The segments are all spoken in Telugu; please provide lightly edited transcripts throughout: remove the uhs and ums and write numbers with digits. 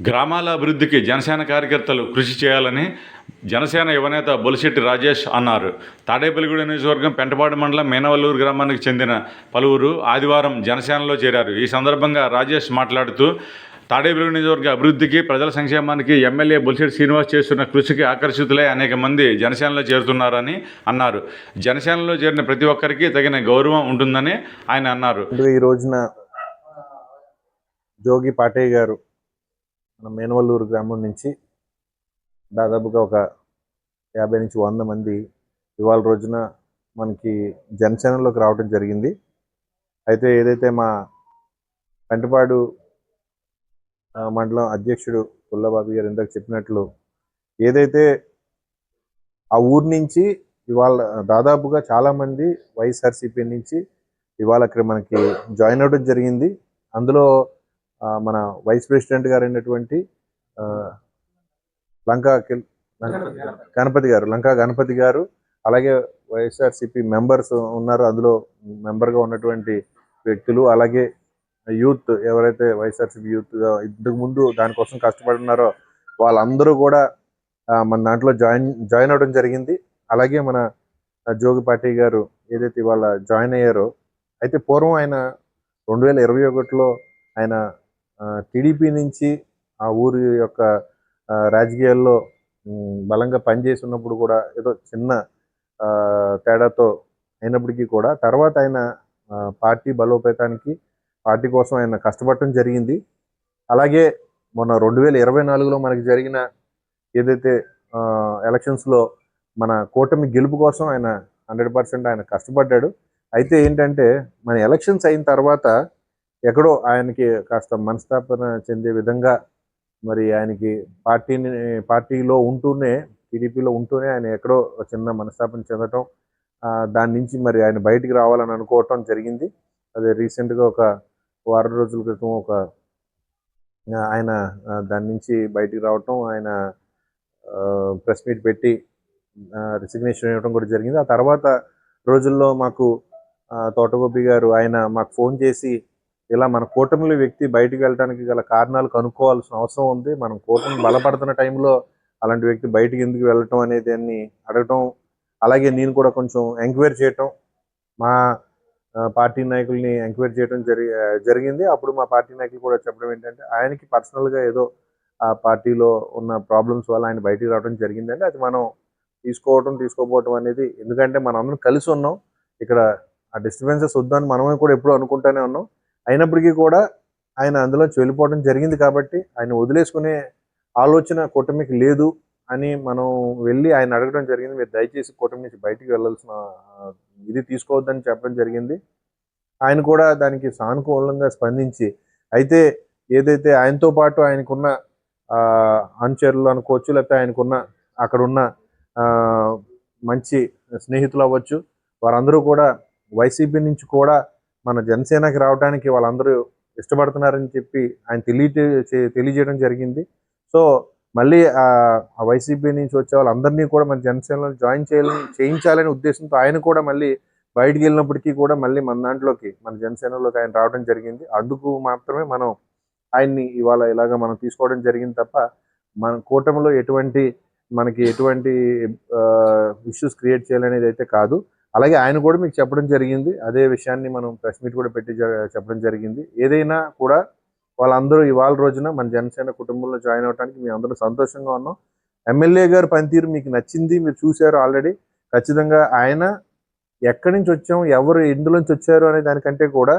గ్రామాల అభివృద్ధికి జనసేన కార్యకర్తలు కృషి చేయాలని జనసేన యువనేత బొలిశెట్టి రాజేష్ అన్నారు. తాడేపల్లిగూడెం నియోజకవర్గం పెంటపాడు మండలం మీనవల్లూరు గ్రామానికి చెందిన పలువురు ఆదివారం జనసేనలో చేరారు. ఈ సందర్భంగా రాజేష్ మాట్లాడుతూ తాడేపల్లిగూడెం నియోజకవర్గ అభివృద్ధికి, ప్రజల సంక్షేమానికి ఎమ్మెల్యే బొలిశెట్టి శ్రీనివాస్ చేస్తున్న కృషికి ఆకర్షితులై అనేక మంది జనసేనలో చేరుతున్నారని అన్నారు. జనసేనలో చేరిన ప్రతి ఒక్కరికి తగిన గౌరవం ఉంటుందని ఆయన అన్నారు. ఈ రోజున జోగి పాటయ్య గారు మన మేనవల్లూరు గ్రామం నుంచి దాదాపుగా ఒక 50 నుంచి 100 మంది ఇవాళ రోజున మనకి జనసేనలోకి రావడం జరిగింది. అయితే ఏదైతే మా పెంటపాడు మండలం అధ్యక్షుడు పుల్లబాబు గారు ఇందాక చెప్పినట్లు, ఏదైతే ఆ ఊరు నుంచి ఇవాళ దాదాపుగా చాలామంది వైఎస్ఆర్సీపీ నుంచి ఇవాళ ఇక్కడ మనకి జాయిన్ అవ్వడం జరిగింది. అందులో మన వైస్ ప్రెసిడెంట్ గారు అయినటువంటి లంకా గణపతి గారు, అలాగే వైఎస్ఆర్సీపీ మెంబర్స్ ఉన్నారు. అందులో మెంబర్గా ఉన్నటువంటి వ్యక్తులు, అలాగే యూత్ ఎవరైతే వైఎస్ఆర్సీపీ యూత్గా ఇంతకు ముందు దానికోసం కష్టపడున్నారో వాళ్ళందరూ కూడా మన దాంట్లో జాయిన్ అవ్వడం జరిగింది. అలాగే మన జోగి పాటయ్య గారు ఏదైతే ఇవాళ జాయిన్ అయ్యారో, అయితే పూర్వం ఆయన 2021లో ఆయన టీడీపీ నుంచి ఆ ఊరి యొక్క రాజకీయాల్లో బలంగా పనిచేసి ఉన్నప్పుడు కూడా ఏదో చిన్న తేడాతో అయినప్పటికీ కూడా తర్వాత ఆయన పార్టీ బలోపేతానికి, పార్టీ కోసం ఆయన కష్టపడటం జరిగింది. అలాగే మొన్న 2024లో మనకి జరిగిన ఏదైతే ఎలక్షన్స్లో మన కూటమి గెలుపు కోసం ఆయన 100% ఆయన కష్టపడ్డాడు. అయితే ఏంటంటే మన ఎలక్షన్స్ అయిన తర్వాత ఎక్కడో ఆయనకి కాస్త మనస్తాపన చెందే విధంగా మరి ఆయనకి పార్టీలో ఉంటూనే, టీడీపీలో ఉంటూనే ఆయన ఎక్కడో చిన్న మనస్తాపన చెందటం, దాని నుంచి మరి ఆయన బయటికి రావాలని అనుకోవటం జరిగింది. అదే రీసెంట్గా ఒక వారం రోజుల క్రితం ఆయన దాని నుంచి బయటికి రావటం, ఆయన ప్రెస్ మీట్ పెట్టి రిసిగ్నేషన్ ఇవ్వడం కూడా జరిగింది. ఆ తర్వాత రోజుల్లో మాకు తోటగోపి గారు ఆయన మాకు ఫోన్ చేసి, ఇలా మన కూటమిలో వ్యక్తి బయటికి వెళ్ళడానికి గల కారణాలు కనుక్కోవాల్సిన అవసరం ఉంది, మనం కూటమి బలపడుతున్న టైంలో అలాంటి వ్యక్తి బయటికి ఎందుకు వెళ్ళటం అనేది అని అడగటం, అలాగే నేను కూడా కొంచెం ఎంక్వైరీ చేయటం, మా పార్టీ నాయకుల్ని ఎంక్వైరీ చేయడం జరిగింది. అప్పుడు మా పార్టీ నాయకులు కూడా చెప్పడం ఏంటంటే ఆయనకి పర్సనల్గా ఏదో ఆ పార్టీలో ఉన్న ప్రాబ్లమ్స్ వల్ల ఆయన బయటికి రావడం జరిగిందండి. అది మనం తీసుకోపోవటం అనేది, ఎందుకంటే మనం అందరం కలిసి ఉన్నాం, ఇక్కడ ఆ డిస్టర్బెన్సెస్ వద్దని మనమే కూడా ఎప్పుడూ అనుకుంటూనే ఉన్నాం. అయినప్పటికీ కూడా ఆయన అందులోంచి వెళ్ళిపోవడం జరిగింది కాబట్టి ఆయన వదిలేసుకునే ఆలోచన కూటమికి లేదు అని మనం వెళ్ళి ఆయన అడగడం జరిగింది. మీరు దయచేసి కూటమి నుంచి బయటికి వెళ్ళాల్సిన ఇది తీసుకోవద్దని చెప్పడం జరిగింది. ఆయన కూడా దానికి సానుకూలంగా స్పందించి, అయితే ఏదైతే ఆయనతో పాటు ఆయనకున్న అనుచరులు అనుకోవచ్చు, లేకపోతే ఆయనకున్న అక్కడున్న మంచి స్నేహితులు అవ్వచ్చు, వారందరూ కూడా వైసీపీ నుంచి కూడా మన జనసేనకి రావడానికి వాళ్ళందరూ ఇష్టపడుతున్నారని చెప్పి ఆయన తెలియజేయడం జరిగింది. సో మళ్ళీ ఆ వైసీపీ నుంచి వచ్చే వాళ్ళందరినీ కూడా మన జనసేనలో చేయించాలనే ఉద్దేశంతో ఆయన కూడా మళ్ళీ బయటికి వెళ్ళినప్పటికీ కూడా మళ్ళీ మన దాంట్లోకి, మన జనసేనలోకి ఆయన రావడం జరిగింది. అందుకు మాత్రమే మనం ఆయన్ని ఇవాళ ఇలాగ మనం తీసుకోవడం జరిగింది తప్ప మన కూటమిలో మనకి ఎటువంటి ఇష్యూస్ క్రియేట్ చేయాలనేది అయితే కాదు. అలాగే ఆయన కూడా మీకు చెప్పడం జరిగింది, అదే విషయాన్ని మనం ప్రెస్ మీట్ కూడా పెట్టి చెప్పడం జరిగింది. ఏదైనా కూడా వాళ్ళందరూ ఇవాళ రోజున మన జనసేన కుటుంబంలో జాయిన్ అవడానికి మేము అందరూ సంతోషంగా ఉన్నాం. ఎమ్మెల్యే గారు పనితీరు మీకు నచ్చింది, మీరు చూశారు ఆల్రెడీ. ఖచ్చితంగా ఆయన ఎక్కడి నుంచి వచ్చాం, ఎవరు ఎందులోంచి వచ్చారు అనే దానికంటే కూడా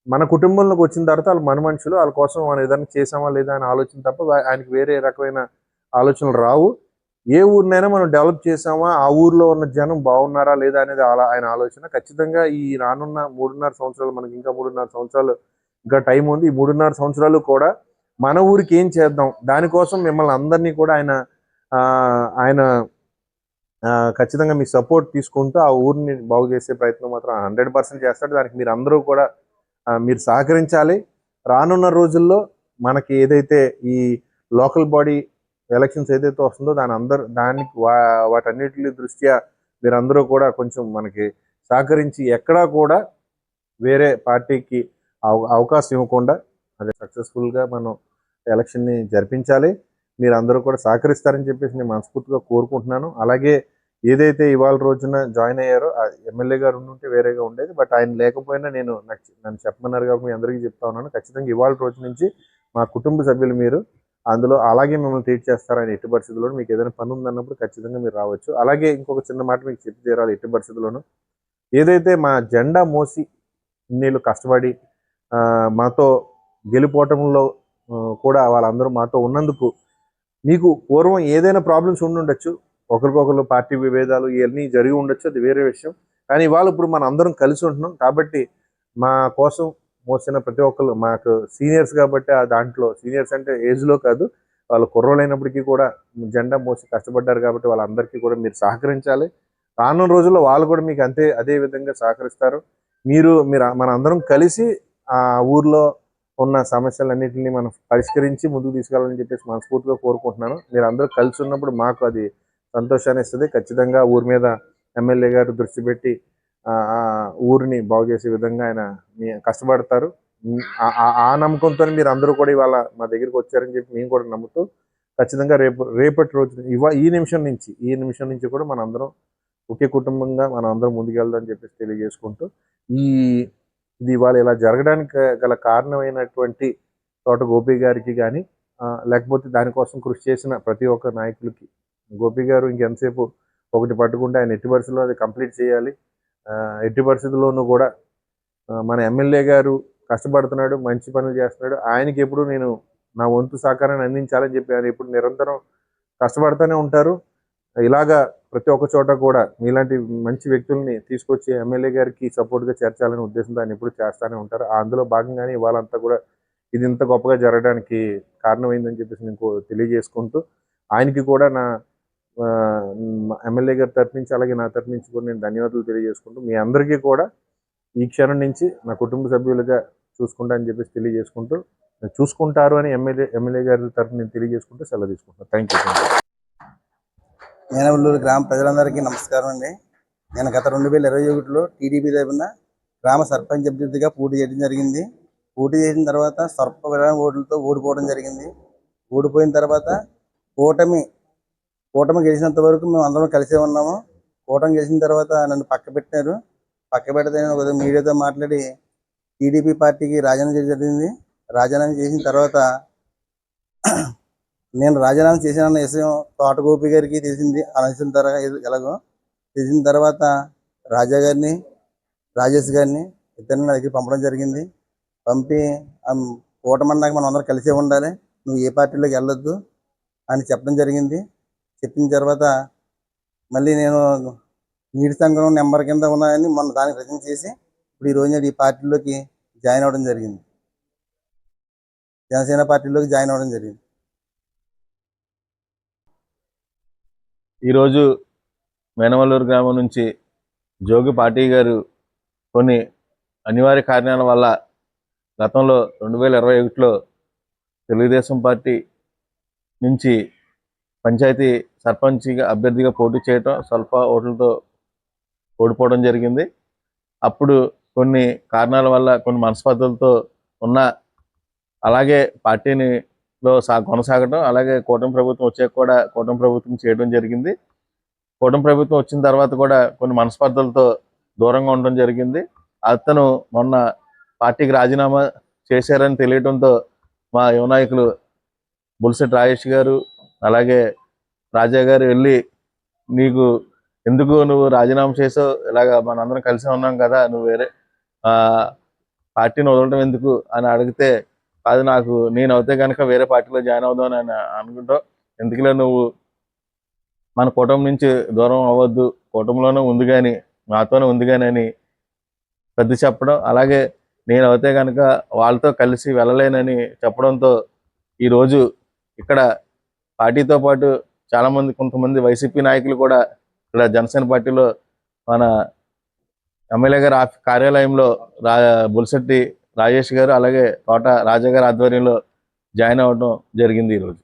మన కుటుంబంలోకి వచ్చిన తర్వాత వాళ్ళు మన మనుషులు, వాళ్ళ కోసం మనం ఏదైనా చేసామా లేదా అనే ఆలోచన తప్ప ఆయనకి వేరే రకమైన ఆలోచనలు రావు. ఏ ఊరినైనా మనం డెవలప్ చేసామా, ఆ ఊర్లో ఉన్న జనం బాగున్నారా లేదా అనేది ఆయన ఆలోచన. ఖచ్చితంగా ఈ రానున్న 3.5 సంవత్సరాలు, మనకి ఇంకా 3.5 సంవత్సరాలు ఇంకా టైం ఉంది. ఈ 3.5 సంవత్సరాలు కూడా మన ఊరికి ఏం చేద్దాం, దానికోసం మిమ్మల్ని అందరినీ కూడా ఆయన ఖచ్చితంగా మీ సపోర్ట్ తీసుకుంటూ ఆ ఊరిని బాగు చేసే ప్రయత్నం మాత్రం 100% చేస్తాడు. దానికి మీరు అందరూ కూడా మీరు సహకరించాలి. రానున్న రోజుల్లో మనకి ఏదైతే ఈ లోకల్ బాడీ ఎలక్షన్స్ ఏదైతే వస్తుందో దానికి వాటన్నిటి దృష్ట్యా మీరందరూ కూడా కొంచెం మనకి సహకరించి ఎక్కడా కూడా వేరే పార్టీకి అవకాశం ఇవ్వకుండా అదే సక్సెస్ఫుల్గా మనం ఎలక్షన్ని జరిపించాలి. మీరందరూ కూడా సహకరిస్తారని చెప్పేసి నేను మనస్ఫూర్తిగా కోరుకుంటున్నాను. అలాగే ఏదైతే ఇవాళ రోజున జాయిన్ అయ్యారో ఎమ్మెల్యే గారు ఉండుంటే వేరేగా ఉండేది. బట్ ఆయన లేకపోయినా నన్ను చెప్పమన్నారు కాబట్టి మీ అందరికీ చెప్తా ఉన్నాను. ఖచ్చితంగా ఇవాళ రోజు నుంచి మా కుటుంబ సభ్యులు మీరు. అందులో అలాగే మిమ్మల్ని ట్రీట్ చేస్తారని ఎట్టి పరిస్థితుల్లోనూ. మీకు ఏదైనా పని ఉందన్నప్పుడు ఖచ్చితంగా మీరు రావచ్చు. అలాగే ఇంకొక చిన్న మాట మీకు చెప్పి తీరాలి ఎట్టి పరిస్థితుల్లోనూ. ఏదైతే మా జెండా మోసి ఇన్నేళ్ళు కష్టపడి మాతో గెలుపోవటంలో కూడా వాళ్ళందరూ మాతో ఉన్నందుకు మీకు పూర్వం ఏదైనా ప్రాబ్లమ్స్ ఉండుండొచ్చు. ఒకరికొకరు పార్టీ విభేదాలు ఇవన్నీ జరిగి ఉండొచ్చు, అది వేరే విషయం. కానీ ఇవాళ ఇప్పుడు మనం అందరం కలిసి ఉంటున్నాం కాబట్టి మా కోసం మోసిన ప్రతి ఒక్కరు మాకు సీనియర్స్ కాబట్టి దాంట్లో సీనియర్స్ అంటే ఏజ్లో కాదు, వాళ్ళు కుర్రోళ్ళైనప్పటికీ కూడా జెండా మోసి కష్టపడ్డారు కాబట్టి వాళ్ళందరికీ కూడా మీరు సహకరించాలి. రానున్న రోజుల్లో వాళ్ళు కూడా మీకు అదే విధంగా సహకరిస్తారు. మీరు మన అందరం కలిసి ఆ ఊర్లో ఉన్న సమస్యలన్నింటినీ మనం పరిష్కరించి ముందుకు తీసుకెళ్ళాలని చెప్పేసి మనస్ఫూర్తిగా కోరుకుంటున్నాను. మీరు అందరూ కలిసి ఉన్నప్పుడు మాకు అది సంతోషాన్ని ఇస్తుంది. ఖచ్చితంగా ఊరి మీద ఎమ్మెల్యే గారు దృష్టి పెట్టి ఊరిని బాగు చేసే విధంగా ఆయన కష్టపడతారు. ఆ నమ్మకంతో మీరు అందరూ కూడా ఇవాళ మా దగ్గరికి వచ్చారని చెప్పి మేము కూడా నమ్ముతూ ఖచ్చితంగా రేపటి రోజు ఈ నిమిషం నుంచి కూడా మనందరం ఒకే కుటుంబంగా మనం అందరం ముందుకెళ్దామని చెప్పేసి తెలియజేసుకుంటూ ఇది ఇవాళ ఇలా జరగడానికి గల కారణమైనటువంటి తోట గోపి గారికి కానీ లేకపోతే దానికోసం కృషి చేసిన ప్రతి ఒక్క నాయకులకి, గోపి గారు ఇంకెంతసేపు ఒకటి పట్టుకుంటే ఆయన ఎట్టి పరిస్థితుల్లో అది కంప్లీట్ చేయాలి. ఎట్టి పరిస్థితుల్లోనూ కూడా మన ఎమ్మెల్యే గారు కష్టపడుతున్నాడు, మంచి పనులు చేస్తున్నాడు. ఆయనకి ఎప్పుడు నేను నా వంతు సహకారాన్ని అందించాలని చెప్పి ఆయన ఎప్పుడు నిరంతరం కష్టపడుతూనే ఉంటారు. ఇలాగా ప్రతి ఒక్క చోట కూడా మీలాంటి మంచి వ్యక్తుల్ని తీసుకొచ్చి ఎమ్మెల్యే గారికి సపోర్ట్గా చేర్చాలనే ఉద్దేశంతో ఆయన ఎప్పుడు చేస్తూనే ఉంటారు. అందులో భాగంగానే ఇవాళంతా కూడా ఇది ఇంత గొప్పగా జరగడానికి కారణమైందని చెప్పేసి నేను తెలియజేసుకుంటూ ఆయనకి కూడా నా ఎమ్మెల్యే గారి తరఫు నుంచి అలాగే నా తరఫు నుంచి కూడా నేను ధన్యవాదాలు తెలియజేసుకుంటూ మీ అందరికీ కూడా ఈ క్షణం నుంచి నా కుటుంబ సభ్యులుగా చూసుకుంటా అని చెప్పేసి తెలియజేసుకుంటూ చూసుకుంటారు అని ఎమ్మెల్యే గారి తరఫు నేను తెలియజేసుకుంటూ సెలవు తీసుకుంటాను. Thank you. మేనవల్లూరు గ్రామ ప్రజలందరికీ నమస్కారం అండి. నేను గత 2021లో టీడీపీ తరఫున గ్రామ సర్పంచ్ అభ్యర్థిగా పోటీ చేయడం జరిగింది. పోటీ చేసిన తర్వాత స్వల్ప విరామ ఓట్లతో ఓడిపోవడం జరిగింది. ఓడిపోయిన తర్వాత కూటమి గెలిచినంత వరకు మేము అందరం కలిసే ఉన్నాము. కూటమి గెలిచిన తర్వాత నన్ను పక్క పెట్టారు. పక్క పెడితే నేను మీడియాతో మాట్లాడి టీడీపీ పార్టీకి రాజీనామా చేయడం జరిగింది. రాజీనామా చేసిన తర్వాత నేను రాజీనామా చేశానన్న విషయం తోట గోపి గారికి తెలిసింది. తెలిసిన తర్వాత రాజా గారిని, రాజేష్ గారిని ఇద్దరిని నా దగ్గర పంపడం జరిగింది. పంపి కూటమన్నాక మనం అందరం కలిసే ఉండాలి, నువ్వు ఏ పార్టీలోకి వెళ్ళొద్దు అని చెప్పడం జరిగింది. చెప్పిన తర్వాత మళ్ళీ నేను నీటి సంఘం నెంబర్ కింద ఉన్నాయని మొన్న దానికి రిజైన్ చేసి ఇప్పుడు ఈ రోజు ఈ పార్టీలోకి జాయిన్ అవ్వడం జరిగింది. జనసేన పార్టీలోకి జాయిన్ అవ్వడం జరిగింది. ఈరోజు మేనవల్లూరు గ్రామం నుంచి జోగి పార్టీ గారు కొన్ని అనివార్య కారణాల వల్ల గతంలో 2021లో తెలుగుదేశం పార్టీ నుంచి పంచాయతీ సర్పంచ్గా అభ్యర్థిగా పోటీ చేయటం స్వల్ప ఓట్లతో ఓడిపోవడం జరిగింది. అప్పుడు కొన్ని కారణాల వల్ల కొన్ని మనస్పర్ధలతో ఉన్న అలాగే పార్టీని కొనసాగడం, అలాగే కూటమి ప్రభుత్వం వచ్చాక కూడా కూటమి ప్రభుత్వం చేయడం జరిగింది. కూటమి ప్రభుత్వం వచ్చిన తర్వాత కూడా కొన్ని మనస్పర్ధలతో దూరంగా ఉండడం జరిగింది. అతను మొన్న పార్టీకి రాజీనామా చేశారని తెలియడంతో మా యువ నాయకులు బుల్సెట్ రాజేష్ గారు అలాగే రాజా గారు వెళ్ళి, నీకు ఎందుకు నువ్వు రాజీనామా చేసావు, ఇలాగ మనందరం కలిసి ఉన్నాం కదా, నువ్వు వేరే పార్టీని వదలడం ఎందుకు అని అడిగితే, అది నేను అవుతే కనుక వేరే పార్టీలో జాయిన్ అవుదాం అని అనుకుంటావు, ఎందుకులే నువ్వు మన కూటమి నుంచి దూరం అవ్వద్దు, కూటమిలోనే ఉంది కానీ నాతోనే ఉంది కానీ అని సర్ది చెప్పడం, అలాగే నేను అవుతే కనుక వాళ్ళతో కలిసి వెళ్ళలేనని చెప్పడంతో ఈరోజు ఇక్కడ పార్టీతో పాటు కొంతమంది వైసీపీ నాయకులు కూడా ఇక్కడ జనసేన పార్టీలో మన ఎమ్మెల్యే గారి కార్యాలయంలో బుల్సెట్టి రాజేష్ గారు అలాగే తోట రాజా గారి ఆధ్వర్యంలో జాయిన్ అవ్వడం జరిగింది ఈరోజు.